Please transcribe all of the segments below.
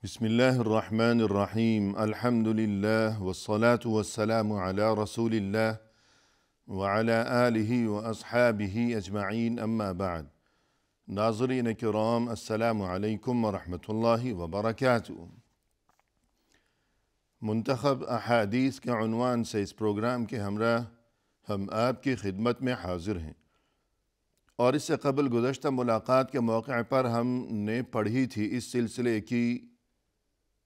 بسم الله الرحمن الرحيم الحمد لله والصلاة والسلام على رسول الله وعلى آله وأصحابه أجمعين أما بعد ناظرین کرام السلام علیکم ورحمۃ اللہ وبرکاتہ۔ منتخب احادیث کے عنوان سے اس پروگرام کے ہمراہ ہم آپ کی خدمت میں حاضر ہیں، اور اس سے قبل گزشتہ ملاقات کے موقع پر ہم نے پڑھی تھی اس سلسلے کی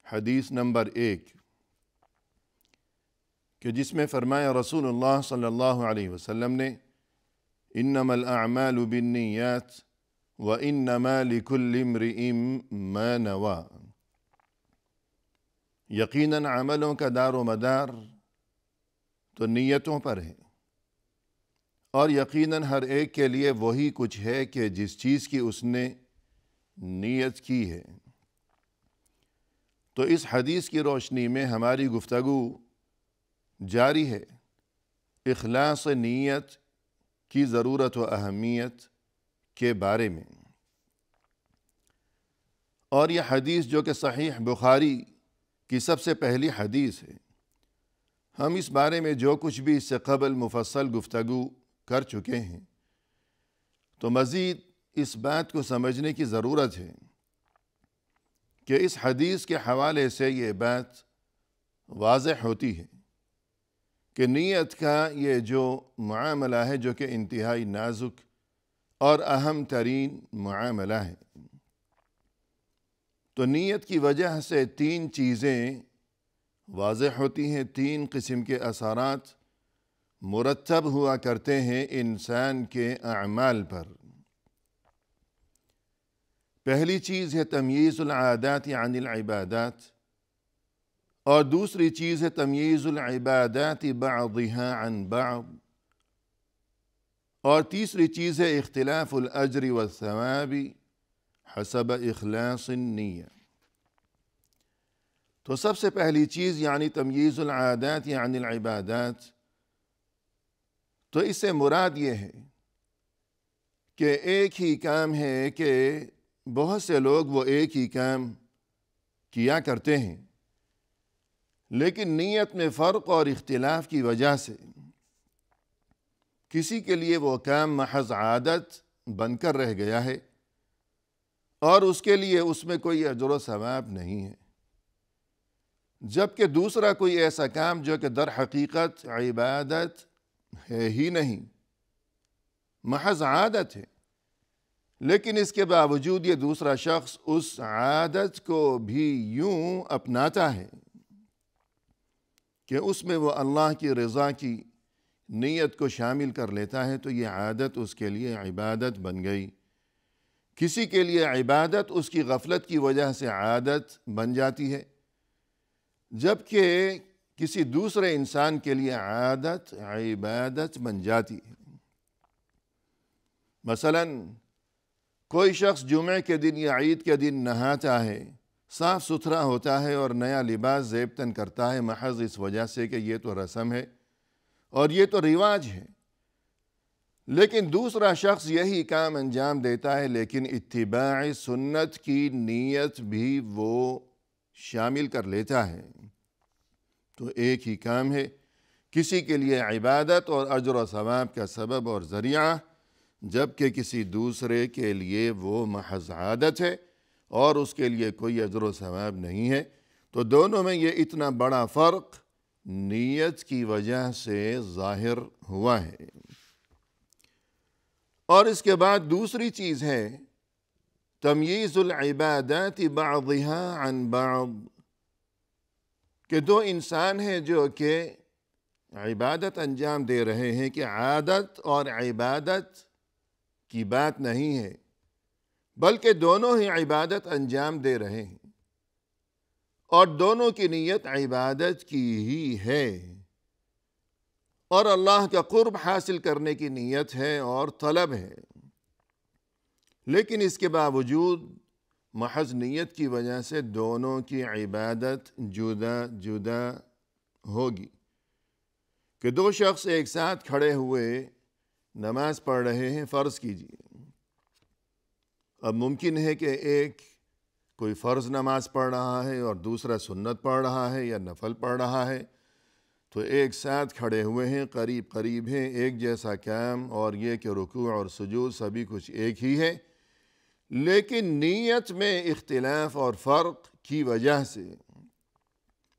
حدیث نمبر 1 کہ جس میں فرمایا رسول اللہ صلی اللہ علیہ وسلم نے انما الاعمال بالنیات وانما لكل امرئ ما نوى، یقیناً عملوں کا دار و مدار تو نیتوں پر ہے، اور یقیناً ہر ایک کے لیے وہی کچھ ہے کہ جس چیز کی اس نے نیت کی ہے۔ تو اس حدیث کی روشنی میں ہماری گفتگو جاری ہے اخلاص نیت کی ضرورت و اہمیت کے بارے میں، اور یہ حدیث جو کہ صحیح بخاری کی سب سے پہلی حدیث ہے، ہم اس بارے میں جو کچھ بھی اس سے قبل مفصل گفتگو کر چکے ہیں، تو مزید اس بات کو سمجھنے کی ضرورت ہے کہ اس حدیث کے حوالے سے یہ بات واضح ہوتی ہے کہ نیت کا یہ جو معاملہ ہے جو کہ انتہائی نازک اور اہم ترین معاملہ ہے، تو نیت کی وجہ سے 3 چیزیں واضح ہوتی ہیں، 3 قسم کے اثرات مرتب ہوا کرتے ہیں انسان کے اعمال پر۔ پہلی چیز ہے تمییز العادات عن العبادات، اور دوسری چیز ہے تمییز العبادات بعضها عن بعض، اور تیسری چیز ہے اختلاف الاجر والثواب حسب اخلاص النیہ۔ تو سب سے پہلی چیز یعنی تمییز العادات عن العبادات، تو اس سے مراد یہ ہے کہ ایک ہی کام ہے کہ بہت سے لوگ وہ ایک ہی کام کیا کرتے ہیں، لیکن نیت میں فرق اور اختلاف کی وجہ سے کسی کے لیے وہ کام محض عادت بن کر رہ گیا ہے، اور اس کے لیے اس میں کوئی اجر و ثواب نہیں ہے، جبکہ دوسرا کوئی ایسا کام جو کہ در حقیقت عبادت ہے ہی نہیں، محض عادت ہے، لیکن اس کے باوجود یہ دوسرا شخص اس عادت کو بھی یوں اپناتا ہے کہ اس میں وہ اللہ کی رضا کی نیت کو شامل کر لیتا ہے، تو یہ عادت اس کے لیے عبادت بن گئی۔ کسی کے لیے عبادت اس کی غفلت کی وجہ سے عادت بن جاتی ہے، جبکہ کسی دوسرے انسان کے لیے عادت عبادت بن جاتی ہے۔ مثلاً کوئی شخص جمعے کے دن یا عید کے دن نہاتا ہے، صاف ستھرا ہوتا ہے اور نیا لباس زیب تن کرتا ہے، محض اس وجہ سے کہ یہ تو رسم ہے اور یہ تو رواج ہے، لیکن دوسرا شخص یہی کام انجام دیتا ہے لیکن اتباع سنت کی نیت بھی وہ شامل کر لیتا ہے۔ تو ایک ہی کام ہے، کسی کے لیے عبادت اور اجر و ثواب کا سبب اور ذریعہ، جبکہ کسی دوسرے کے لیے وہ محض عادت ہے اور اس کے لیے کوئی اجر و ثواب نہیں ہے۔ تو دونوں میں یہ اتنا بڑا فرق نیت کی وجہ سے ظاہر ہوا ہے۔ اور اس کے بعد دوسری چیز ہے تمییز العبادات بعضها عن بعض، کہ 2 انسان ہیں جو کہ عبادت انجام دے رہے ہیں کہ عادت اور عبادت کی بات نہیں ہے، بلکہ دونوں ہی عبادت انجام دے رہے ہیں اور دونوں کی نیت عبادت کی ہی ہے، اور اللہ کا قرب حاصل کرنے کی نیت ہے اور طلب ہے، لیکن اس کے باوجود محض نیت کی وجہ سے دونوں کی عبادت جدا جدا ہوگی۔ کہ 2 شخص ایک ساتھ کھڑے ہوئے نماز پڑھ رہے ہیں، فرض کیجیے، اب ممکن ہے کہ ایک کوئی فرض نماز پڑھ رہا ہے اور دوسرا سنت پڑھ رہا ہے یا نفل پڑھ رہا ہے تو ایک ساتھ کھڑے ہوئے ہیں، قریب قریب ہیں، ایک جیسا کام، اور یہ کہ رکوع اور سجود سبھی کچھ ایک ہی ہے، لیکن نیت میں اختلاف اور فرق کی وجہ سے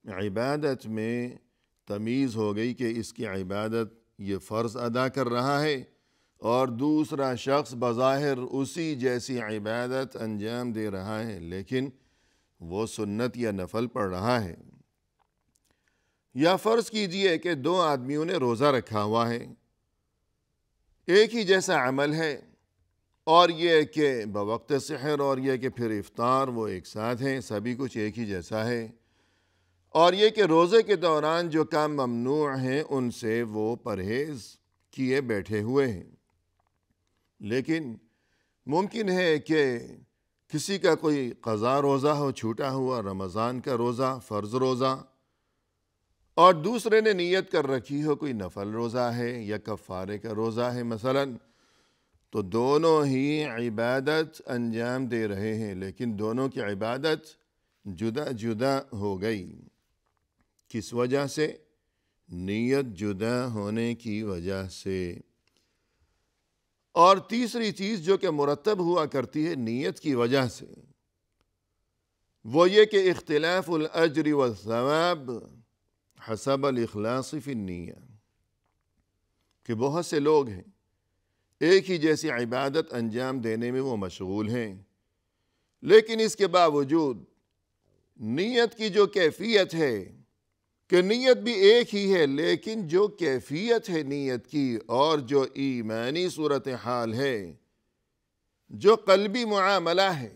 عبادت میں تمیز ہو گئی کہ اس کی عبادت یہ فرض ادا کر رہا ہے اور دوسرا شخص بظاہر اسی جیسی عبادت انجام دے رہا ہے لیکن وہ سنت یا نفل پڑھ رہا ہے۔ یا فرض کیجئے کہ دو آدمیوں نے روزہ رکھا ہوا ہے، ایک ہی جیسا عمل ہے، اور یہ کہ بوقت سحر اور یہ کہ پھر افطار وہ ایک ساتھ ہیں، سبھی کچھ ایک ہی جیسا ہے، اور یہ کہ روزے کے دوران جو کام ممنوع ہیں ان سے وہ پرہیز کیے بیٹھے ہوئے ہیں، لیکن ممکن ہے کہ کسی کا کوئی قضا روزہ ہو، چھوٹا ہوا رمضان کا روزہ، فرض روزہ، اور دوسرے نے نیت کر رکھی ہو کوئی نفل روزہ ہے یا کفارے کا روزہ ہے مثلا، تو دونوں ہی عبادت انجام دے رہے ہیں لیکن دونوں کی عبادت جدا جدا ہو گئی۔ کس وجہ سے؟ نیت جدا ہونے کی وجہ سے۔ اور تیسری چیز جو کہ مرتب ہوا کرتی ہے نیت کی وجہ سے، وہ یہ کہ اختلاف الاجر والثواب حسب الاخلاص فی النیہ، کہ بہت سے لوگ ہیں ایک ہی جیسی عبادت انجام دینے میں وہ مشغول ہیں، لیکن اس کے باوجود نیت کی جو کیفیت ہے کہ نیت بھی ایک ہی ہے، لیکن جو کیفیت ہے نیت کی اور جو ایمانی صورتحال ہے، جو قلبی معاملہ ہے،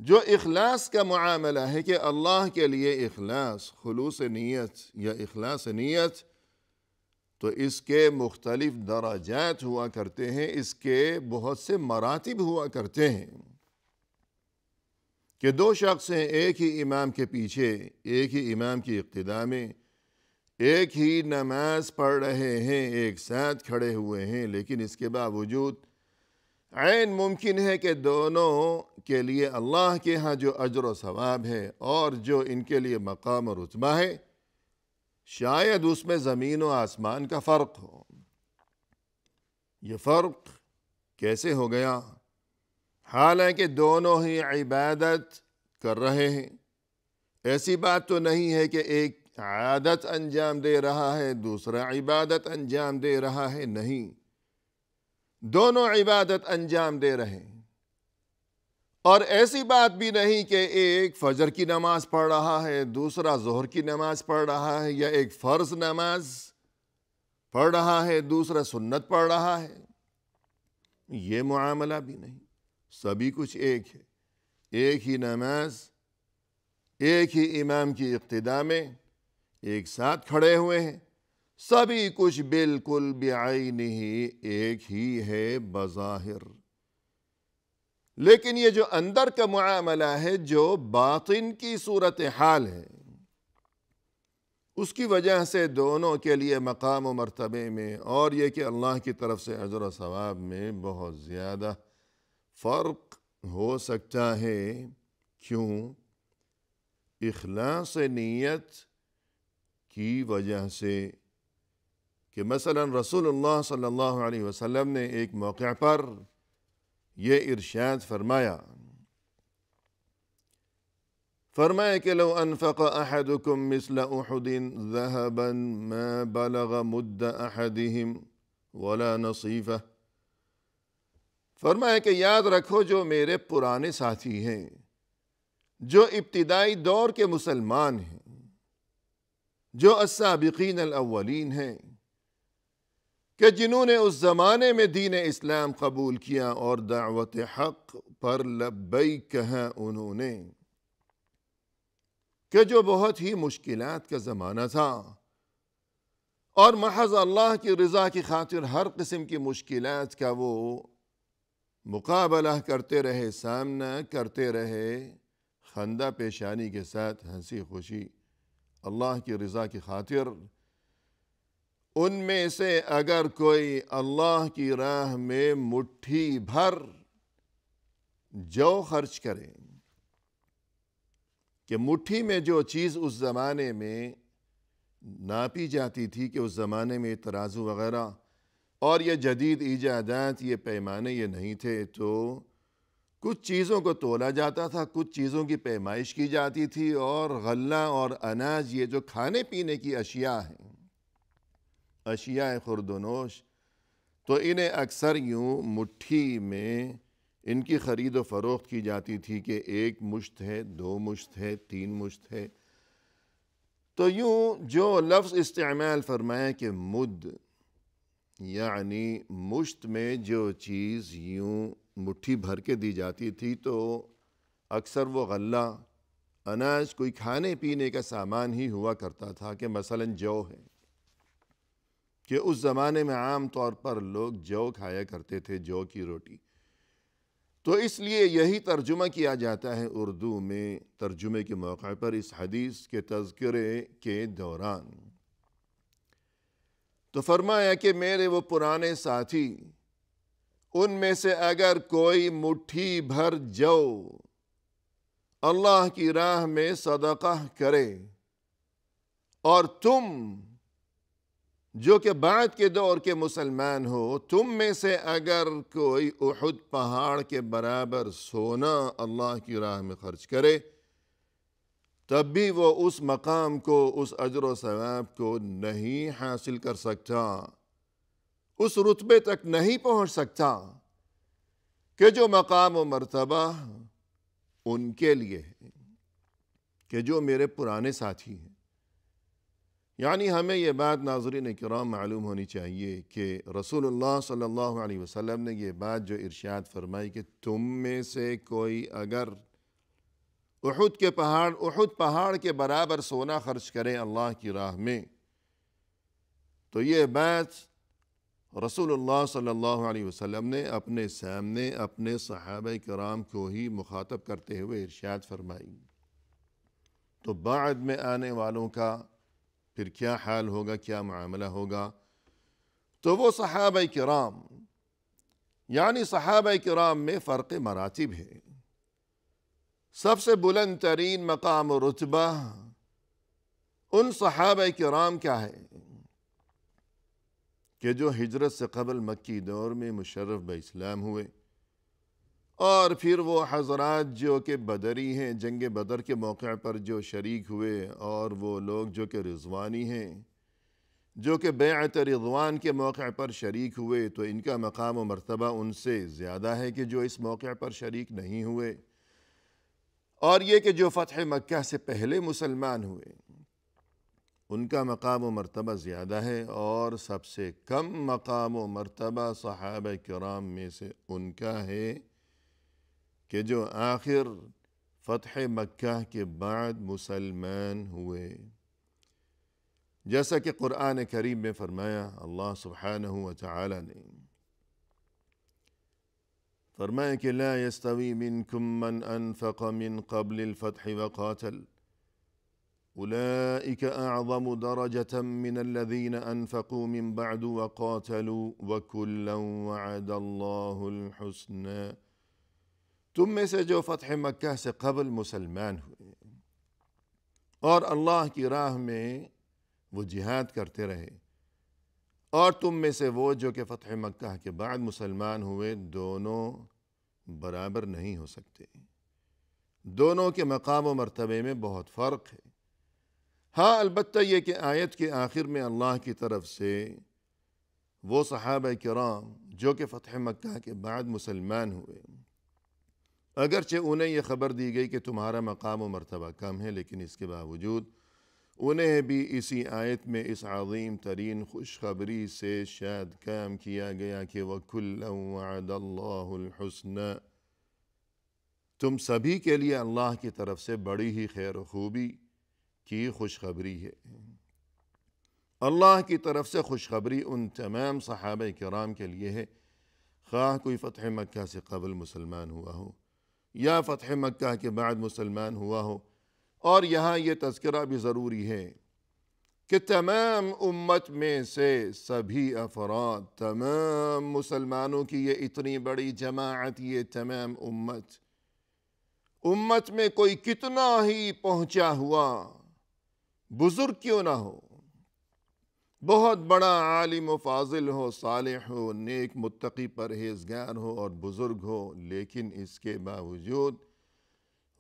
جو اخلاص کا معاملہ ہے کہ اللہ کے لیے اخلاص، خلوص نیت یا اخلاص نیت، تو اس کے مختلف درجات ہوا کرتے ہیں، اس کے بہت سے مراتب ہوا کرتے ہیں کہ دو شخص ہیں ایک ہی امام کے پیچھے، ایک ہی امام کی اقتداء میں، ایک ہی نماز پڑھ رہے ہیں، ایک ساتھ کھڑے ہوئے ہیں، لیکن اس کے باوجود عین ممکن ہے کہ دونوں کے لیے اللہ کے ہاں جو اجر و ثواب ہے اور جو ان کے لیے مقام و رتبہ ہے، شاید اس میں زمین و آسمان کا فرق ہو۔ یہ فرق کیسے ہو گیا؟ حالانکہ دونوں ہی عبادت کر رہے ہیں، ایسی بات تو نہیں ہے کہ ایک عادت انجام دے رہا ہے دوسرا عبادت انجام دے رہا ہے، نہیں، دونوں عبادت انجام دے رہے ہیں، اور ایسی بات بھی نہیں کہ ایک فجر کی نماز پڑھ رہا ہے دوسرا ظہر کی نماز پڑھ رہا ہے، یا ایک فرض نماز پڑھ رہا ہے دوسرا سنت پڑھ رہا ہے، یہ معاملہ بھی نہیں، سبھی کچھ ایک ہے، ایک ہی نماز ایک ہی امام کی اقتداء میں ایک ساتھ کھڑے ہوئے ہیں، سبھی کچھ بالکل بعینہ ایک ہی ہے بظاہر، لیکن یہ جو اندر کا معاملہ ہے، جو باطن کی صورتحال ہے، اس کی وجہ سے دونوں کے لیے مقام و مرتبے میں اور یہ کہ اللہ کی طرف سے اجر و ثواب میں بہت زیادہ فرق ہو سکتا ہے۔ کیوں؟ اخلاص نیت کی وجہ سے، کہ مثلا رسول اللہ صلی اللہ علیہ وسلم نے ایک موقع پر یہ ارشاد فرمایا کہ لو انفق احدکم مثل احد ذهبا ما بلغ مد احدهم ولا نصیفہ، فرمایا کہ یاد رکھو جو میرے پرانے ساتھی ہیں، جو ابتدائی دور کے مسلمان ہیں، جو السابقین الاولین ہیں، کہ جنہوں نے اس زمانے میں دین اسلام قبول کیا اور دعوت حق پر لبیک کہا انہوں نے، کہ جو بہت ہی مشکلات کا زمانہ تھا اور محض اللہ کی رضا کی خاطر ہر قسم کی مشکلات کا وہ مقابلہ کرتے رہے، سامنا کرتے رہے، خندہ پیشانی کے ساتھ، ہنسی خوشی، اللہ کی رضا کی خاطر۔ ان میں سے اگر کوئی اللہ کی راہ میں مٹھی بھر جو خرچ کرے کہ مٹھی میں جو چیز اس زمانے میں ناپی جاتی تھی، کہ اس زمانے میں ترازو وغیرہ اور یہ جدید ایجادات، یہ پیمانے یہ نہیں تھے، تو کچھ چیزوں کو تولا جاتا تھا، کچھ چیزوں کی پیمائش کی جاتی تھی، اور غلہ اور اناج، یہ جو کھانے پینے کی اشیاء ہیں، اشیاء خورد و نوش، تو انہیں اکثر یوں مٹھی میں ان کی خرید و فروخت کی جاتی تھی کہ 1 مشت ہے، 2 مشت ہے، 3 مشت ہے۔ تو یوں جو لفظ استعمال فرمایا کہ مد، یعنی مشت میں جو چیز یوں مٹھی بھر کے دی جاتی تھی، تو اکثر وہ غلہ اناج کوئی کھانے پینے کا سامان ہی ہوا کرتا تھا، کہ مثلاً جو ہے کہ اس زمانے میں عام طور پر لوگ جو کھایا کرتے تھے، جو کی روٹی۔ تو اس لیے یہی ترجمہ کیا جاتا ہے اردو میں ترجمے کے موقع پر اس حدیث کے تذکرے کے دوران۔ تو فرمایا کہ میرے وہ پرانے ساتھی، ان میں سے اگر کوئی مٹھی بھر جو اللہ کی راہ میں صدقہ کرے، اور تم جو کہ بعد کے دور کے مسلمان ہو، تم میں سے اگر کوئی احد پہاڑ کے برابر سونا اللہ کی راہ میں خرچ کرے، تب بھی وہ اس مقام کو، اس اجر و ثواب کو نہیں حاصل کر سکتا، اس رتبے تک نہیں پہنچ سکتا کہ جو مقام و مرتبہ ان کے لیے ہے، کہ جو میرے پرانے ساتھی ہیں۔ یعنی ہمیں یہ بات ناظرین کرام معلوم ہونی چاہیے کہ رسول اللہ صلی اللہ علیہ وسلم نے یہ بات جو ارشاد فرمائی کہ تم میں سے کوئی اگر احد پہاڑ کے برابر سونا خرچ کرے اللہ کی راہ میں، تو یہ بات رسول اللہ صلی اللہ علیہ وسلم نے اپنے سامنے اپنے صحابہ کرام کو ہی مخاطب کرتے ہوئے ارشاد فرمائی۔ تو بعد میں آنے والوں کا پھر کیا حال ہوگا، کیا معاملہ ہوگا؟ تو وہ صحابہ کرام، یعنی صحابہ کرام میں فرق مراتب ہے۔ سب سے بلند ترین مقام و رتبہ ان صحابہ کرام کا ہے کہ جو ہجرت سے قبل مکی دور میں مشرف باسلام ہوئے، اور پھر وہ حضرات جو کہ بدری ہیں، جنگ بدر کے موقع پر جو شریک ہوئے، اور وہ لوگ جو کہ رضوانی ہیں، جو کہ بیعت رضوان کے موقع پر شریک ہوئے، تو ان کا مقام و مرتبہ ان سے زیادہ ہے کہ جو اس موقع پر شریک نہیں ہوئے۔ اور یہ کہ جو فتح مکہ سے پہلے مسلمان ہوئے، ان کا مقام و مرتبہ زیادہ ہے، اور سب سے کم مقام و مرتبہ صحابہ کرام میں سے ان کا ہے کہ جو آخر فتح مکہ کے بعد مسلمان ہوئے۔ جیسا کہ قرآن کریم میں فرمایا، اللہ سبحانہ وتعالی نے فرمایا کہ لا يستوي منكم من انفق من قبل الفتح وقاتل اولئك اعظم درجة من الذين انفقوا من بعد وقاتلوا وكلا وعد الله الحسنى۔ تم میں سے جو فتح مکہ سے قبل مسلمان ہوئے اور اللہ کی راہ میں وہ جہاد کرتے رہے، اور تم میں سے وہ جو کہ فتح مکہ کے بعد مسلمان ہوئے، دونوں برابر نہیں ہو سکتے، دونوں کے مقام و مرتبے میں بہت فرق ہے۔ ہاں، البتہ یہ کہ آیت کے آخر میں اللہ کی طرف سے وہ صحابہ کرام جو کہ فتح مکہ کے بعد مسلمان ہوئے، اگرچہ انہیں یہ خبر دی گئی کہ تمہارا مقام و مرتبہ کم ہے، لیکن اس کے باوجود انہیں بھی اسی آیت میں اس عظیم ترین خوشخبری سے شاد کام کیا گیا کہ وَكُلًّا وَعَدَ اللَّهُ الْحُسْنَى، تم سبھی کے لیے اللہ کی طرف سے بڑی ہی خیر و خوبی کی خوشخبری ہے۔ اللہ کی طرف سے خوشخبری ان تمام صحابہ کرام کے لیے ہے، خواہ کوئی فتح مکہ سے قبل مسلمان ہوا ہو یا فتح مکہ کے بعد مسلمان ہوا ہو۔ اور یہاں یہ تذکرہ بھی ضروری ہے کہ تمام امت میں سے سبھی افراد، تمام مسلمانوں کی یہ اتنی بڑی جماعت، یہ تمام امت، امت میں کوئی کتنا ہی پہنچا ہوا بزرگ کیوں نہ ہو، بہت بڑا عالم و فاضل ہو، صالح ہو، نیک متقی پرہیزگار ہو اور بزرگ ہو، لیکن اس کے باوجود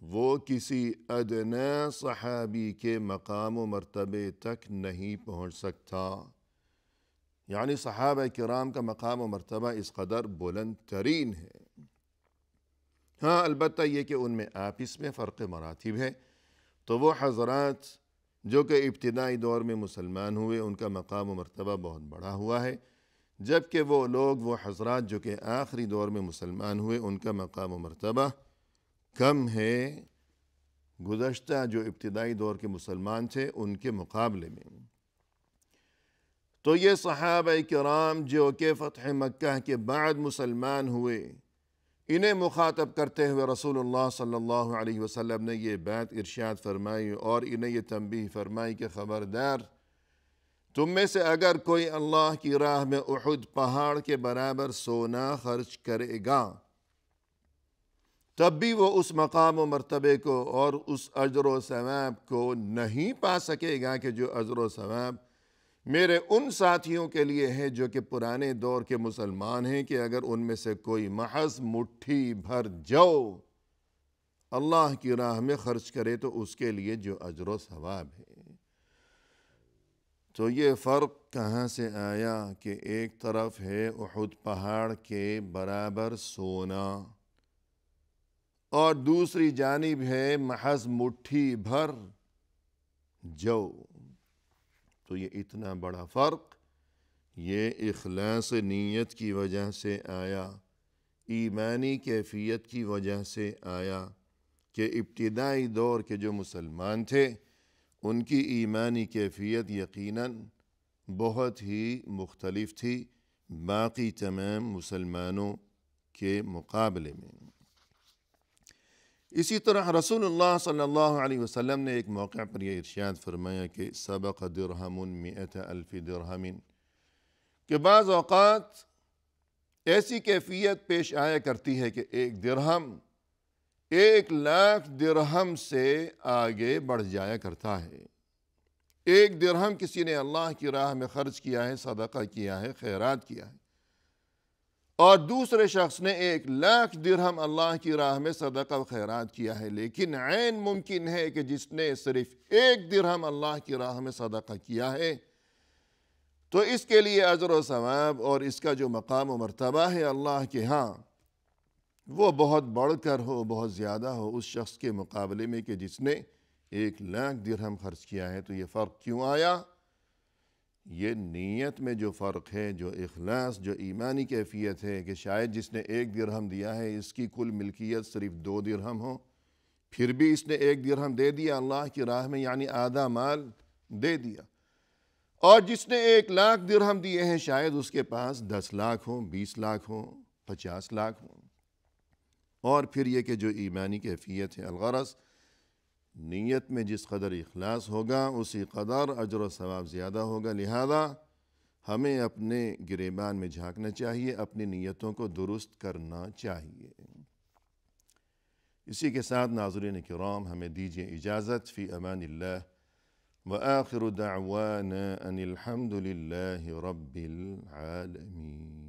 وہ کسی ادنی صحابی کے مقام و مرتبے تک نہیں پہنچ سکتا۔ یعنی صحابہ کرام کا مقام و مرتبہ اس قدر بلند ترین ہے۔ ہاں البتہ یہ کہ ان میں آپس میں فرق مراتب ہے، تو وہ حضرات جو کہ ابتدائی دور میں مسلمان ہوئے ان کا مقام و مرتبہ بہت بڑا ہوا ہے، جبکہ وہ حضرات جو کہ آخری دور میں مسلمان ہوئے ان کا مقام و مرتبہ کم ہے گزشتہ جو ابتدائی دور کے مسلمان تھے ان کے مقابلے میں۔ تو یہ صحابہ کرام جو کہ فتح مکہ کے بعد مسلمان ہوئے، انہیں مخاطب کرتے ہوئے رسول اللہ صلی اللہ علیہ وسلم نے یہ بات ارشاد فرمائی اور انہیں یہ تنبیہ فرمائی کہ خبردار، تم میں سے اگر کوئی اللہ کی راہ میں احد پہاڑ کے برابر سونا خرچ کرے گا تب بھی وہ اس مقام و مرتبے کو اور اس اجر و ثواب کو نہیں پا سکے گا کہ جو اجر و ثواب میرے ان ساتھیوں کے لیے ہے جو کہ پرانے دور کے مسلمان ہیں، کہ اگر ان میں سے کوئی محض مٹھی بھر جو اللہ کی راہ میں خرچ کرے تو اس کے لیے جو اجر و ثواب ہے۔ تو یہ فرق کہاں سے آیا کہ ایک طرف ہے احد پہاڑ کے برابر سونا اور دوسری جانب ہے محض مٹھی بھر جو۔ تو یہ اتنا بڑا فرق یہ اخلاص نیت کی وجہ سے آیا، ایمانی کیفیت کی وجہ سے آیا کہ ابتدائی دور کے جو مسلمان تھے ان کی ایمانی کیفیت یقیناً بہت ہی مختلف تھی باقی تمام مسلمانوں کے مقابلے میں۔ اسی طرح رسول اللہ صلی اللہ علیہ وسلم نے ایک موقع پر یہ ارشاد فرمایا کہ سبق درہم مئۃ الف درہم، کہ بعض اوقات ایسی کیفیت پیش آیا کرتی ہے کہ ایک درہم 1,00,000 درہم سے آگے بڑھ جایا کرتا ہے۔ ایک درہم کسی نے اللہ کی راہ میں خرچ کیا ہے، صدقہ کیا ہے، خیرات کیا ہے، اور دوسرے شخص نے 1,00,000 درہم اللہ کی راہ میں صدقہ و خیرات کیا ہے، لیکن عین ممکن ہے کہ جس نے صرف 1 درہم اللہ کی راہ میں صدقہ کیا ہے تو اس کے لیے اجر و ثواب اور اس کا جو مقام و مرتبہ ہے اللہ کے ہاں وہ بہت بڑھ کر ہو، بہت زیادہ ہو اس شخص کے مقابلے میں کہ جس نے 1,00,000 درہم خرچ کیا ہے۔ تو یہ فرق کیوں آیا؟ یہ نیت میں جو فرق ہے، جو اخلاص، جو ایمانی کیفیت ہے کہ شاید جس نے 1 درہم دیا ہے اس کی کل ملکیت صرف 2 درہم ہو، پھر بھی اس نے 1 درہم دے دیا اللہ کی راہ میں، یعنی آدھا مال دے دیا، اور جس نے 1,00,000 درہم دیے ہیں شاید اس کے پاس 10 لاکھ ہوں، 20 لاکھ ہوں، 50 لاکھ ہوں۔ اور پھر یہ کہ جو ایمانی کیفیت ہے، الغرض نیت میں جس قدر اخلاص ہوگا اسی قدر اجر و ثواب زیادہ ہوگا، لہذا ہمیں اپنے گریبان میں جھانکنا چاہیے، اپنی نیتوں کو درست کرنا چاہیے۔ اسی کے ساتھ ناظرین کرام ہمیں دیجیے اجازت، فی امان اللہ، وآخر دعوانا ان الحمد للہ رب العالمین۔